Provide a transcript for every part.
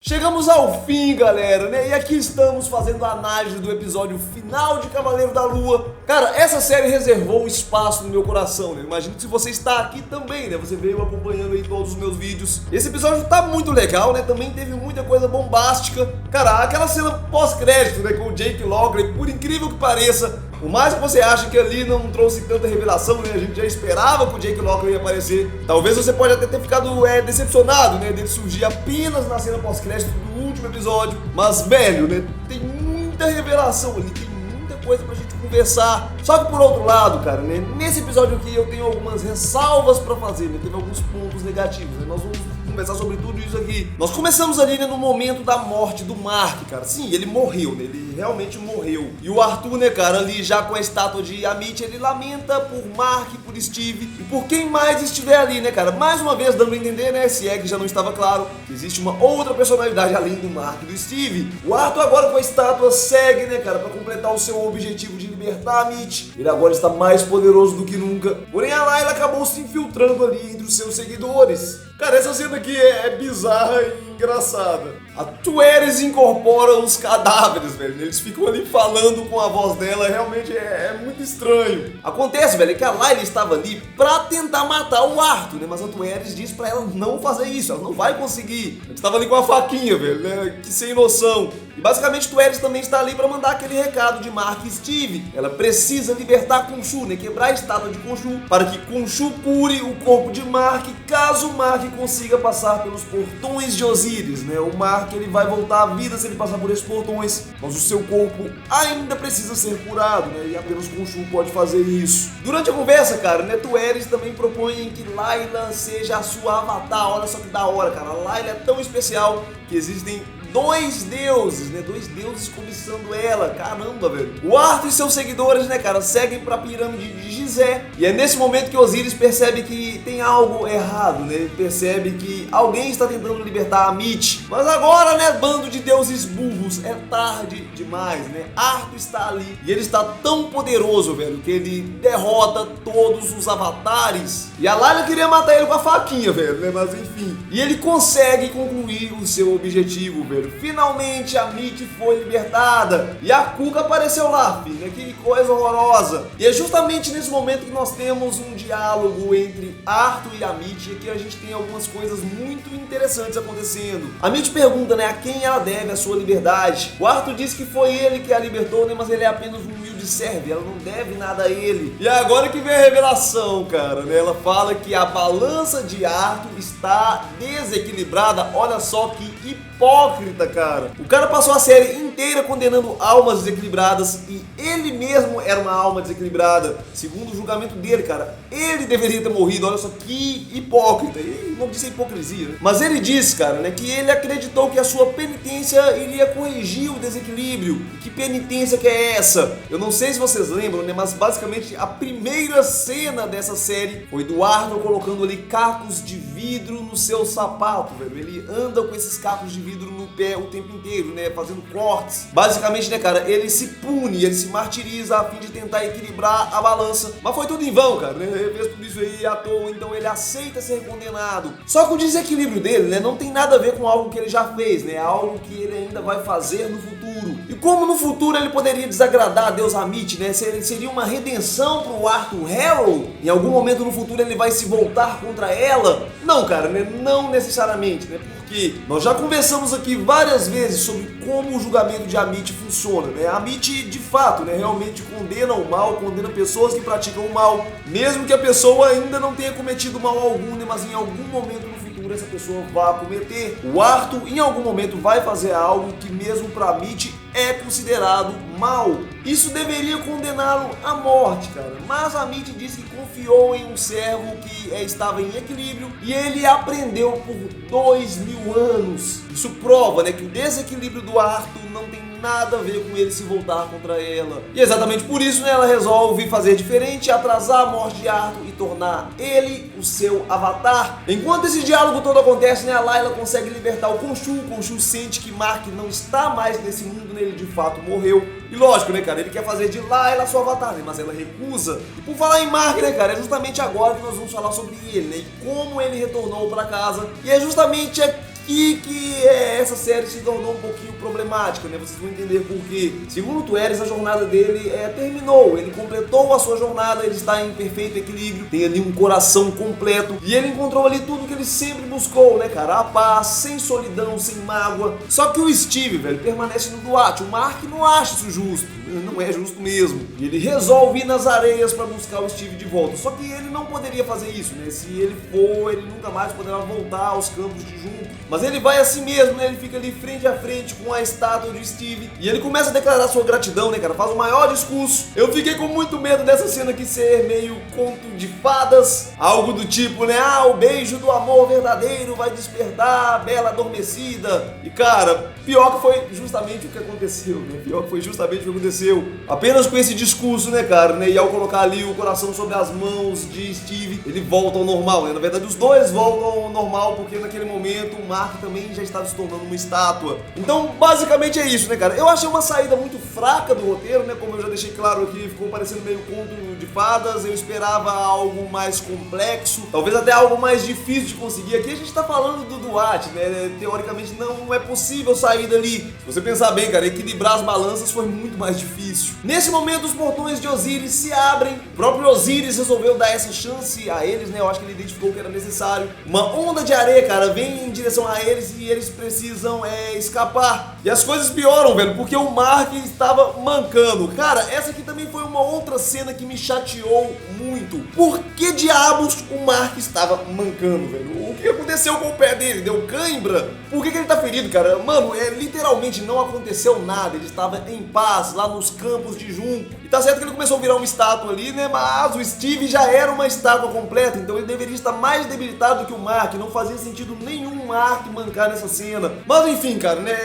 Chegamos ao fim, galera, né? E aqui estamos fazendo a análise do episódio final de Cavaleiro da Lua. Cara, essa série reservou um espaço no meu coração, né? Imagino que se você está aqui também, né? Você veio acompanhando aí todos os meus vídeos. Esse episódio tá muito legal, né? Também teve muita coisa bombástica. Cara, aquela cena pós-crédito, né? Com o Jake Lockley, por incrível que pareça, por mais que você ache que ali não trouxe tanta revelação, né? A gente já esperava que o Jake Lockley ia aparecer. Talvez você pode até ter ficado decepcionado, né? Dele surgir apenas na cena pós-crédito do último episódio. Mas, velho, né? Tem muita revelação ali, tem muita coisa pra gente conversar. Só que por outro lado, cara, né? Nesse episódio aqui eu tenho algumas ressalvas pra fazer, né? Teve alguns pontos negativos, né? Nós vamos conversar sobre tudo isso aqui. Nós começamos ali, né, no momento da morte do Mark, cara. Sim, ele morreu, né? Ele realmente morreu. E o Arthur, né, cara, ali já com a estátua de Amit, ele lamenta por Mark, por Steve e por quem mais estiver ali, né, cara. Mais uma vez dando a entender, né, se é que já não estava claro, que existe uma outra personalidade além do Mark e do Steve. O Arthur agora com a estátua segue, né, cara, pra completar o seu objetivo de libertar Amit. Ele agora está mais poderoso do que nunca. Porém, a Layla acabou se infiltrando ali entre os seus seguidores. Cara, essa cena aqui é bizarra e engraçada. A Tueres incorpora os cadáveres, velho. Eles ficam ali falando com a voz dela, realmente é muito estranho. Acontece, velho, que a Layla estava ali pra tentar matar o Arthur, né? Mas a Tueres diz pra ela não fazer isso, ela não vai conseguir. Ela estava ali com a faquinha, velho, né? Que sem noção. E basicamente Tueres também está ali pra mandar aquele recado de Mark e Steve. Ela precisa libertar Khonshu, né? Quebrar a estátua de Khonshu para que Khonshu cure o corpo de Mark, caso Mark consiga passar pelos portões de Osíris, né? O Mark, ele vai voltar à vida se ele passar por esses portões, mas o seu corpo ainda precisa ser curado, né? E apenas Khonshu pode fazer isso. Durante a conversa, cara, né, Tueres também propõe que Layla seja a sua avatar. Olha só que da hora, cara. A Layla é tão especial que existem dois deuses, né? Dois deuses cobiçando ela. Caramba, velho. O Arthur e seus seguidores, né, cara, seguem pra pirâmide de Gizé. E é nesse momento que Osíris percebe que tem algo errado, né? Ele percebe que alguém está tentando libertar Amit. Mas agora, né, bando de deuses burros, é tarde demais, né? Arthur está ali e ele está tão poderoso, velho, que ele derrota todos os avatares. E a Layla queria matar ele com a faquinha, velho, né? Mas enfim. E ele consegue concluir o seu objetivo, velho. Finalmente a Amit foi libertada e a Cuca apareceu lá, filho, né? Que coisa horrorosa. E é justamente nesse momento que nós temos um diálogo entre Arthur e Amit, e aqui a gente tem algumas coisas muito interessantes acontecendo. A Amit pergunta, né, a quem ela deve a sua liberdade. O Arthur diz que foi ele que a libertou, né, mas ele é apenas um humilde servo, ela não deve nada a ele. E agora que vem a revelação, cara, né? Ela fala que a balança de Arthur está desequilibrada. Olha só que hipócrita, cara. O cara passou a série inteira condenando almas desequilibradas e ele mesmo era uma alma desequilibrada. Segundo o julgamento dele, cara, ele deveria ter morrido. Olha só que hipócrita. E não disse hipocrisia, né? Mas ele disse, cara, né, que ele acreditou que a sua penitência iria corrigir o desequilíbrio. E que penitência que é essa? Eu não sei se vocês lembram, né, mas basicamente a primeira cena dessa série foi do Arnold colocando ali cacos de vidro no seu sapato, velho. Ele anda com esses cacos de vidro no pé o tempo inteiro, né, fazendo cortes. Basicamente, né, cara, ele se pune, ele se martiriza a fim de tentar equilibrar a balança. Mas foi tudo em vão, cara, né? Ele fez tudo isso aí à toa, então ele aceita ser condenado. Só que o desequilíbrio dele, né, não tem nada a ver com algo que ele já fez, né? É algo que ele ainda vai fazer no futuro. E como no futuro ele poderia desagradar a Deus Amit, né? Seria uma redenção pro Arthur Harrow? Em algum momento no futuro ele vai se voltar contra ela? Não, cara, né? Não necessariamente, né? Porque nós já conversamos aqui várias vezes sobre como o julgamento de Amit funciona, né? Amit, de fato, né, realmente condena o mal, condena pessoas que praticam o mal, mesmo que a pessoa ainda não tenha cometido mal algum, né? Mas em algum momento no futuro essa pessoa vai cometer. O Arthur, em algum momento, vai fazer algo que mesmo para Amit é considerado mal. Isso deveria condená-lo à morte, cara. Mas Amit disse que confiou em um servo que estava em equilíbrio e ele aprendeu por 2000 anos. Isso prova, né, que o desequilíbrio do Arthur não tem nada a ver com ele se voltar contra ela. E exatamente por isso, né, ela resolve fazer diferente, atrasar a morte de Arthur e tornar ele o seu avatar. Enquanto esse diálogo todo acontece, né, a Layla consegue libertar o Khonshu. O Khonshu sente que Mark não está mais nesse mundo, né, ele de fato morreu. E lógico, né, cara, ele quer fazer de Layla sua avatar, né, mas ela recusa. E por falar em Mark, né, cara, é justamente agora que nós vamos falar sobre ele, né, e como ele retornou para casa. E é justamente aqui E que essa série se tornou um pouquinho problemática, né? Vocês vão entender por quê. Segundo o Tueres, a jornada dele terminou, ele completou a sua jornada, ele está em perfeito equilíbrio, tem ali um coração completo e ele encontrou ali tudo que ele sempre buscou, né, cara? A paz, sem solidão, sem mágoa. Só que o Steve, velho, permanece no Duat. O Mark não acha isso justo, não é justo mesmo. E ele resolve ir nas areias para buscar o Steve de volta. Só que ele não poderia fazer isso, né? Se ele for, ele nunca mais poderá voltar aos campos de junco. Mas ele vai assim mesmo, né? Ele fica ali frente a frente com a estátua de Steve e ele começa a declarar sua gratidão, né, cara? Faz o maior discurso. Eu fiquei com muito medo dessa cena aqui ser meio conto de fadas, algo do tipo, né? Ah, o beijo do amor verdadeiro vai despertar a bela adormecida. E cara, pior que foi justamente o que aconteceu, né? Pior que foi justamente o que aconteceu. Apenas com esse discurso, né, cara, né? E ao colocar ali o coração sobre as mãos de Steve, ele volta ao normal, né? Na verdade, os dois voltam ao normal porque naquele momento o Mark também já estava se tornando uma estátua. Então, basicamente é isso, né, cara? Eu achei uma saída muito fraca do roteiro, né? Como eu já deixei claro aqui, ficou parecendo meio conto de fadas. Eu esperava algo mais complexo, talvez até algo mais difícil de conseguir. Aqui a gente tá falando do Duat, né? Teoricamente não é possível sair dali. Se você pensar bem, cara, equilibrar as balanças foi muito mais difícil. Nesse momento, os portões de Osiris se abrem. O próprio Osiris resolveu dar essa chance a eles, né? Eu acho que ele identificou que era necessário. Uma onda de areia, cara, vem em direção a eles e eles precisam escapar. E as coisas pioram, velho, porque o Mark estava mancando. Cara, essa aqui também foi uma outra cena que me chateou muito. Por que diabos o Mark estava mancando, velho? O que aconteceu com o pé dele? Deu cãibra? Por que ele tá ferido, cara? Mano, literalmente não aconteceu nada. Ele estava em paz lá nos campos de junco. E tá certo que ele começou a virar uma estátua ali, né? Mas o Steve já era uma estátua completa, então ele deveria estar mais debilitado que o Mark. Não fazia sentido nenhum Mark mancar nessa cena. Mas enfim, cara, né?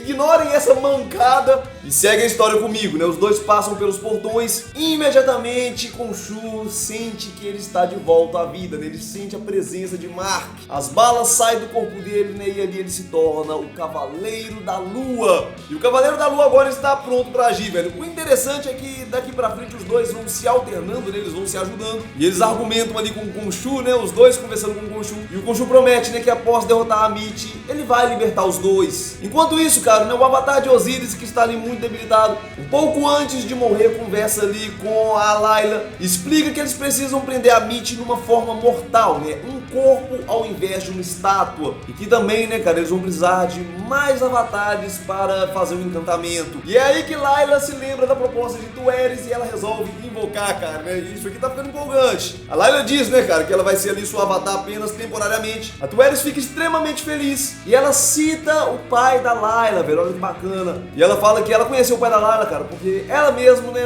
Ignorem essa mancada e segue a história comigo, né? Os dois passam pelos portões e imediatamente Khonshu sente que ele está de volta à vida, né? Ele sente a presença de Mark. As balas saem do corpo dele, né? E ali ele se torna o Cavaleiro da Lua. E o Cavaleiro da Lua agora está pronto pra agir, velho. O interessante é que daqui pra frente os dois vão se alternando, né? Eles vão se ajudando. E eles argumentam ali com o Khonshu, né? Os dois conversando com o Khonshu. E o Khonshu promete, né? Que após derrotar a Amit, ele vai libertar os dois. Enquanto isso, cara, né? O avatar de Osiris, que está ali muito debilitado, um pouco antes de morrer, conversa ali com a Layla. Explica que eles precisam prender a Amit numa forma mortal, né? Um corpo ao invés de uma estátua. E que também, né, cara, eles vão precisar de mais avatares para fazer o encantamento. E é aí que Layla se lembra da proposta de Tueres e ela resolve invocar, cara, né? Isso aqui tá ficando empolgante. A Layla diz, né, cara, que ela vai ser ali sua avatar apenas temporariamente. A Tueres fica extremamente feliz e ela cita o pai da Layla, velho, olha que bacana. E ela fala que ela conheceu o pai da Layla, cara, porque ela mesma, né,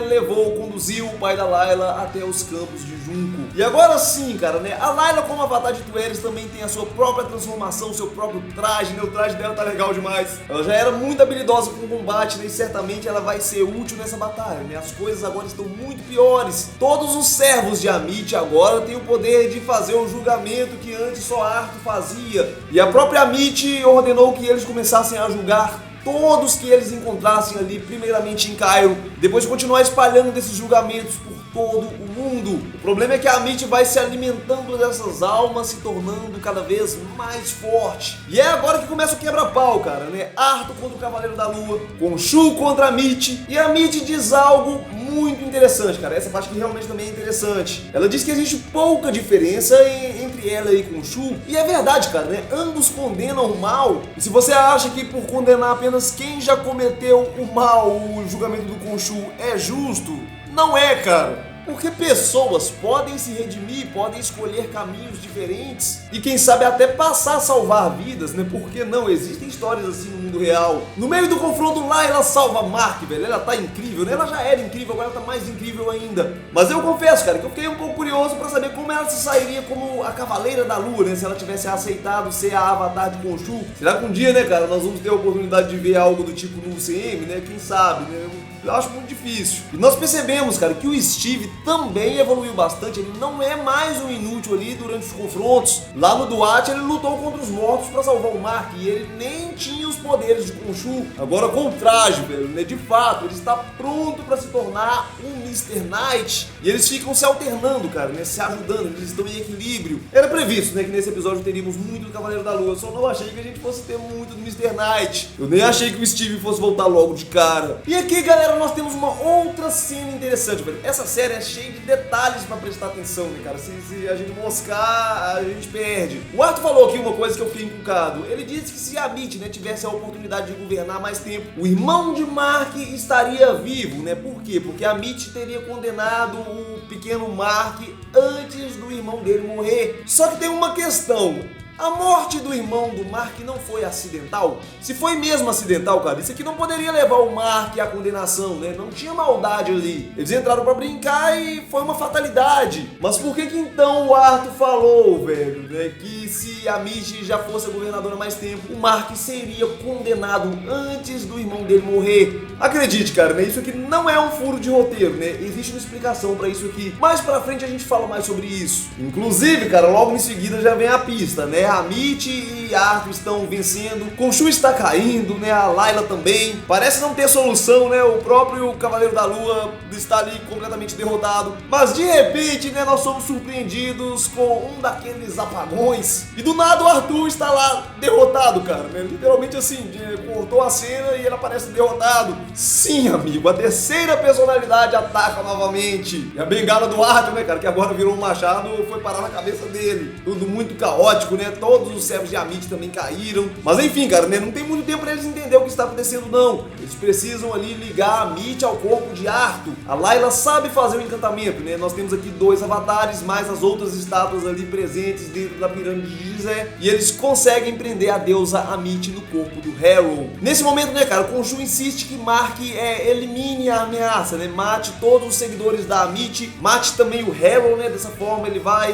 conduziu o pai da Layla até os campos de junco. E agora sim, cara, né, a Layla como avatar de Tueres também tem a sua própria transformação, seu próprio traje, né? O traje dela tá legal demais. Ela já era muito habilidosa com o combate, né? E certamente ela vai ser útil nessa batalha, né? As coisas agora estão muito piores. Todos os servos de Amit agora têm o poder de fazer o julgamento que antes só Arthur fazia. E a própria Amit ordenou que eles começassem a julgar todos que eles encontrassem ali, primeiramente em Cairo, depois continuar espalhando desses julgamentos por todo o mundo. O problema é que a Amit vai se alimentando dessas almas, se tornando cada vez mais forte. E é agora que começa o quebra-pau, cara, né? Arthur contra o Cavaleiro da Lua, Khonshu contra a Amit, e a Amit diz algo muito interessante, cara. Essa parte que realmente também é interessante. Ela diz que existe pouca diferença entre ela e Khonshu, e é verdade, cara, né? Ambos condenam o mal, e se você acha que por condenar apenas quem já cometeu o mal, o julgamento do Khonshu é justo, não é, cara. Porque pessoas podem se redimir, podem escolher caminhos diferentes e quem sabe até passar a salvar vidas, né? Por que não? Existem histórias assim no mundo real. No meio do confronto lá, ela salva Mark, velho. Ela tá incrível, né? Ela já era incrível, agora ela tá mais incrível ainda. Mas eu confesso, cara, que eu fiquei um pouco curioso pra saber como ela se sairia como a Cavaleira da Lua, né? Se ela tivesse aceitado ser a avatar de Khonshu. Será que um dia, né, cara, nós vamos ter a oportunidade de ver algo do tipo no UCM, né? Quem sabe, né? Eu acho muito difícil. E nós percebemos, cara, que o Steve também evoluiu bastante. Ele não é mais um inútil ali durante os confrontos. Lá no Duat ele lutou contra os mortos pra salvar o Mark e ele nem tinha os poderes de Khonshu. Agora com o traje, velho, né? De fato, ele está pronto pra se tornar um Mr. Knight. E eles ficam se alternando, cara, né? Se ajudando, eles estão em equilíbrio. Era previsto, né, que nesse episódio teríamos muito do Cavaleiro da Lua. Eu só não achei que a gente fosse ter muito do Mr. Knight. Eu nem achei que o Steve fosse voltar logo de cara. E aqui, galera, nós temos uma outra cena interessante, velho. Essa série é cheia de detalhes pra prestar atenção, né, cara? Se a gente moscar, a gente perde. O Arthur falou aqui uma coisa que eu fiquei encucado. Ele disse que se a Mitty, né, tivesse a oportunidade de governar mais tempo, o irmão de Mark estaria vivo, né? Por quê? Porque a Mitty teria condenado o pequeno Mark antes do irmão dele morrer. Só que tem uma questão. A morte do irmão do Mark não foi acidental? Se foi mesmo acidental, cara, isso aqui não poderia levar o Mark à condenação, né? Não tinha maldade ali. Eles entraram pra brincar e foi uma fatalidade. Mas por que então o Arthur falou, velho, né, que se a Mitty já fosse a governadora há mais tempo, o Mark seria condenado antes do irmão dele morrer? Acredite, cara, né? Isso aqui não é um furo de roteiro, né? Existe uma explicação pra isso aqui. Mais pra frente a gente fala mais sobre isso. Inclusive, cara, logo em seguida já vem a pista, né? A Mitty e Arthur estão vencendo, Khonshu está caindo, né? A Layla também. Parece não ter solução, né? O próprio Cavaleiro da Lua está ali completamente derrotado. Mas de repente, né, nós somos surpreendidos com um daqueles apagões. E do nada o Arthur está lá derrotado, cara, né? Literalmente assim, cortou a cena e ele aparece derrotado. Sim, amigo, a terceira personalidade ataca novamente. E a bengala do Arthur, né, cara, que agora virou um machado, foi parar na cabeça dele. Tudo muito caótico, né? Todos os servos de Amit também caíram. Mas enfim, cara, né? Não tem muito tempo pra eles entenderem o que está acontecendo, não. Eles precisam ali ligar a Amit ao corpo de Arthur. A Layla sabe fazer o encantamento, né? Nós temos aqui 2 avatares, mais as outras estátuas ali presentes dentro da pirâmide de Gizeh. E eles conseguem prender a deusa Amit no corpo do Harrow. Nesse momento, né, cara, o Khonshu insiste que Mark elimine a ameaça, né? Mate todos os seguidores da Amit. Mate também o Harrow, né? Dessa forma ele vai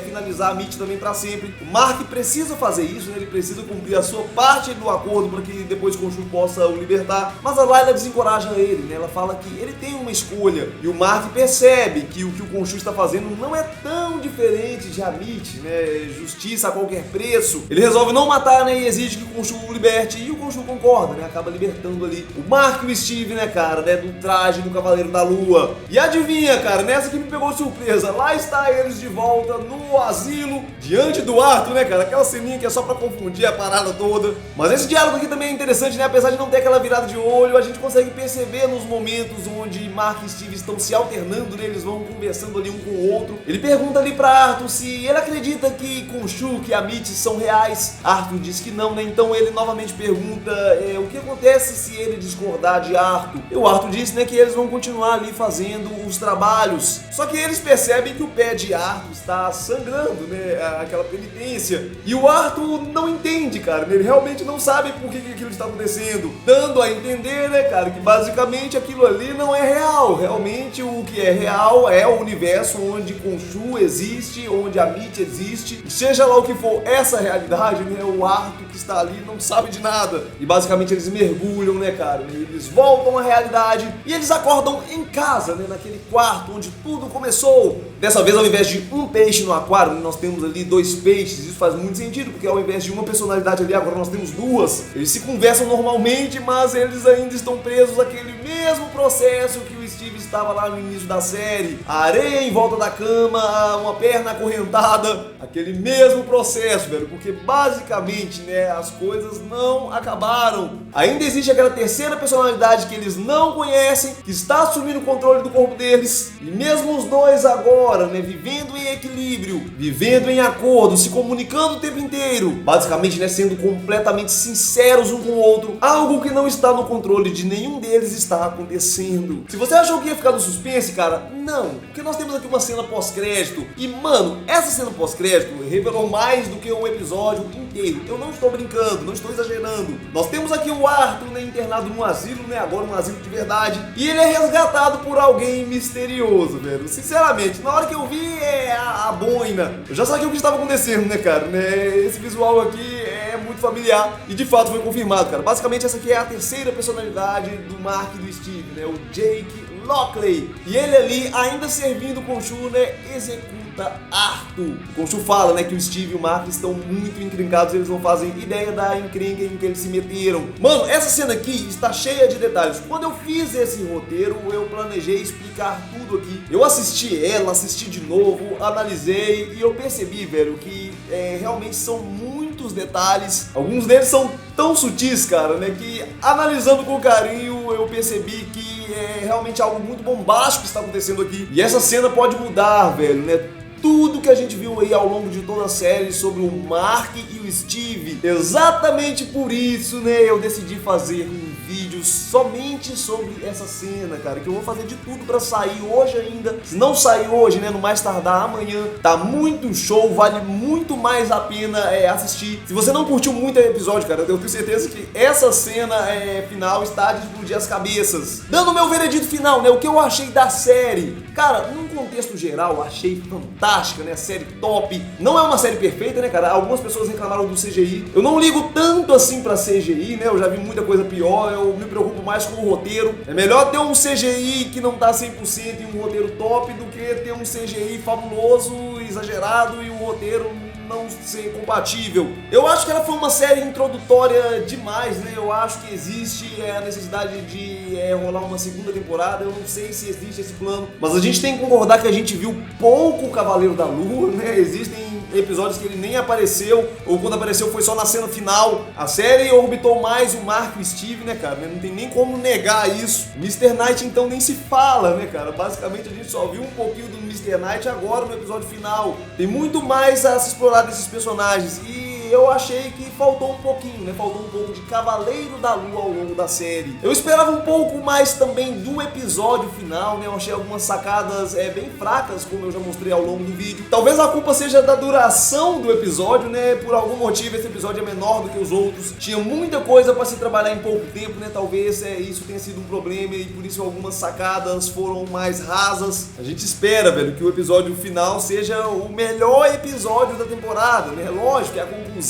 finalizar a Amit também pra sempre. O Mark precisa fazer isso, né? Ele precisa cumprir a sua parte do acordo para que depois Khonshu possa o libertar. Mas a Layla desencoraja ele, né? Ela fala que ele tem uma escolha. E o Mark percebe que o que o Khonshu está fazendo não é tão diferente de Amit, né? Justiça a qualquer preço. Ele resolve não matar, né? E exige que o Khonshu o liberte. E o Khonshu concorda, né? Acaba libertando ali o Mark e o Steve, né, cara? Né? Do traje do Cavaleiro da Lua. E adivinha, cara? Nessa que me pegou de surpresa. Lá está eles de volta no asilo, diante do Arthur, né, cara? Aquela ceninha que é só pra confundir a parada toda. Mas esse diálogo aqui também é interessante, né? Apesar de não ter aquela virada de olho, a gente consegue perceber nos momentos onde Mark e Steve estão se alternando, né? Eles vão conversando ali um com o outro. Ele pergunta ali pra Arthur se ele acredita que Khonshu, que a Mitty são reais. Arthur diz que não, né? Então ele novamente pergunta o que acontece se ele discordar de Arthur. E o Arthur diz, né, que eles vão continuar ali fazendo os trabalhos. Só que eles percebem que o pé de Arthur está sangrando, né? Aquela penitência. E o Arthur não entende, cara. Ele realmente não sabe por que aquilo está acontecendo. Dando a entender, né, cara, que basicamente aquilo ali não é real. Realmente o que é real é o universo onde Khonshu existe, onde a Mitty existe. Seja lá o que for essa realidade, né, o Arthur que está ali não sabe de nada. E basicamente eles mergulham, né, cara. Eles voltam à realidade e eles acordam em casa, né, naquele quarto onde tudo começou. Dessa vez, ao invés de um peixe no aquário, nós temos ali 2 peixes. Isso faz muito sentido, porque ao invés de uma personalidade ali, agora nós temos 2. Eles se conversam normalmente, mas eles ainda estão presos àquele mesmo processo que o Steve estava lá no início da série. A areia em volta da cama, uma perna acorrentada, aquele mesmo processo, velho, porque basicamente, né, as coisas não acabaram. Ainda existe aquela terceira personalidade que eles não conhecem, que está assumindo o controle do corpo deles. E mesmo os 2 agora, né, vivendo em equilíbrio, vivendo em acordo, se comunicando o tempo inteiro, basicamente, né, sendo completamente sinceros um com o outro, algo que não está no controle de nenhum deles está acontecendo. Se você achou que ia ficar no suspense, cara, não, porque nós temos aqui uma cena pós-crédito e, mano, essa cena pós-crédito revelou mais do que o episódio inteiro. Eu não estou brincando, não estou exagerando. Nós temos aqui o Arthur, né, internado num asilo, né, agora um asilo de verdade, e ele é resgatado por alguém misterioso, velho. Sinceramente, na hora que eu vi a boina, eu já sabia o que estava acontecendo, né, cara, né? Esse visual aqui é muito familiar, e de fato foi confirmado, cara. Basicamente essa aqui é a terceira personalidade do Mark e do Steve, né? O Jake Lockley. E ele ali, ainda servindo o Khonshu, né, executa Arthur. O Khonshu fala, né, que o Steve e o Mark estão muito encrencados, eles não fazem ideia da encrenca em que eles se meteram. Mano, essa cena aqui está cheia de detalhes. Quando eu fiz esse roteiro, eu planejei explicar tudo aqui. Eu assisti ela, assisti de novo, analisei e eu percebi, velho, que realmente são muitos detalhes. Alguns deles são tão sutis, cara, né, que analisando com carinho eu percebi que é realmente algo muito bombástico que está acontecendo aqui. E essa cena pode mudar, velho, né? Tudo que a gente viu aí ao longo de toda a série sobre o Mark e o Steve. Exatamente por isso, né, eu decidi fazer um vídeo somente sobre essa cena, cara, que eu vou fazer de tudo pra sair hoje ainda. Se não sair hoje, né, no mais tardar amanhã, tá muito show, vale muito mais a pena assistir. Se você não curtiu muito o episódio, cara, eu tenho certeza que essa cena final está de explodir as cabeças. Dando o meu veredito final, né, o que eu achei da série. Cara, num contexto geral, achei fantástica, né, série top. Não é uma série perfeita, né, cara, algumas pessoas reclamaram do CGI. Eu não ligo tanto assim pra CGI, né, eu já vi muita coisa pior, eu me preocupo mais com o roteiro. É melhor ter um CGI que não tá 100% e um roteiro top do que ter um CGI fabuloso, exagerado e o roteiro não ser compatível. Eu acho que ela foi uma série introdutória demais, né? Eu acho que existe a necessidade de rolar uma segunda temporada. Eu não sei se existe esse plano, mas a gente tem que concordar que a gente viu pouco o Cavaleiro da Lua, né? Existem episódios que ele nem apareceu, ou quando apareceu foi só na cena final. A série orbitou mais o Mark e o Steve, né, cara? Não tem nem como negar isso. Mr. Knight então nem se fala, né, cara? Basicamente a gente só viu um pouquinho do Mr. Knight agora no episódio final. Tem muito mais a se explorar desses personagens e eu achei que faltou um pouquinho, né? Faltou um pouco de Cavaleiro da Lua ao longo da série. Eu esperava um pouco mais também do episódio final, né? Eu achei algumas sacadas bem fracas, como eu já mostrei ao longo do vídeo. Talvez a culpa seja da duração do episódio, né? Por algum motivo esse episódio é menor do que os outros. Tinha muita coisa para se trabalhar em pouco tempo, né? Talvez isso tenha sido um problema e por isso algumas sacadas foram mais rasas. A gente espera, velho, que o episódio final seja o melhor episódio da temporada, né? Lógico, é a conclusão.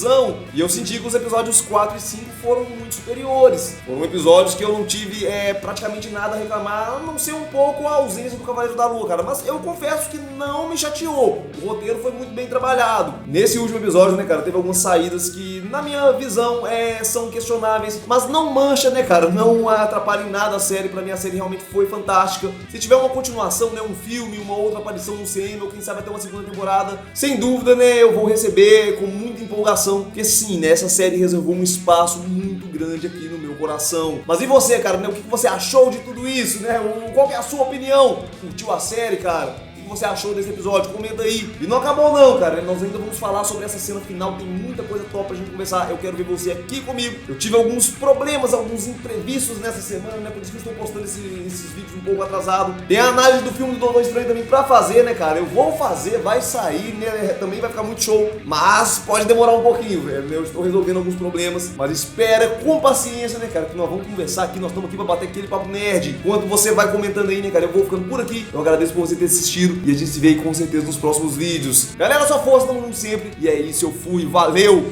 E eu senti que os episódios 4 e 5 foram muito superiores. Foram episódios que eu não tive praticamente nada a reclamar, a não ser um pouco a ausência do Cavaleiro da Lua, cara. Mas eu confesso que não me chateou. O roteiro foi muito bem trabalhado. Nesse último episódio, né, cara, teve algumas saídas que, na minha visão, são questionáveis. Mas não mancha, né, cara? Não atrapalha em nada a série. Pra mim, a série realmente foi fantástica. Se tiver uma continuação, né, um filme, uma outra aparição no CM, ou quem sabe até uma segunda temporada, sem dúvida, né, eu vou receber com muita empolgação. Porque sim, né, essa série reservou um espaço muito grande aqui no meu coração. Mas e você, cara, né, o que você achou de tudo isso, né? Qual que é a sua opinião? Curtiu a série, cara? O que você achou desse episódio? Comenta aí. E não acabou não, cara, nós ainda vamos falar sobre essa cena final, tem muita coisa top pra gente conversar. Eu quero ver você aqui comigo. Eu tive alguns problemas, alguns imprevistos nessa semana, né, por isso que eu estou postando esses vídeos um pouco atrasado. Tem a análise do filme do Doutor Estranho também pra fazer, né, cara? Eu vou fazer, vai sair, né, também vai ficar muito show, mas pode demorar um pouquinho, velho. Eu estou resolvendo alguns problemas, mas espera com paciência, né, cara, que nós vamos conversar aqui, nós estamos aqui pra bater aquele papo nerd. Enquanto você vai comentando aí, né, cara, eu vou ficando por aqui. Eu agradeço por você ter assistido e a gente se vê aí com certeza nos próximos vídeos. Galera, sua força, tamo junto sempre. E é isso, eu fui, valeu!